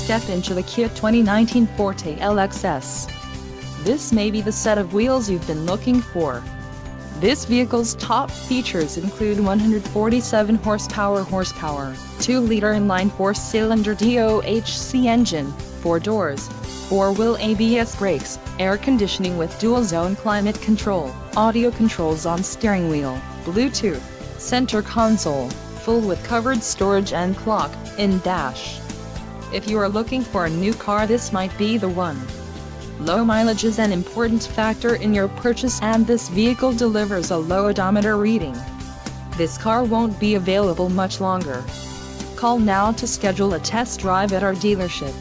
step into the Kia 2019 Forte LXS. This may be the set of wheels you've been looking for. This vehicle's top features include 147 horsepower, 2-liter inline 4-cylinder DOHC engine, 4 doors, 4-wheel ABS brakes, air conditioning with dual-zone climate control, audio controls on steering wheel, Bluetooth, center console, full with covered storage and clock in dash. If you are looking for a new car, this might be the one. Low mileage is an important factor in your purchase, and this vehicle delivers a low odometer reading. This car won't be available much longer. Call now to schedule a test drive at our dealership.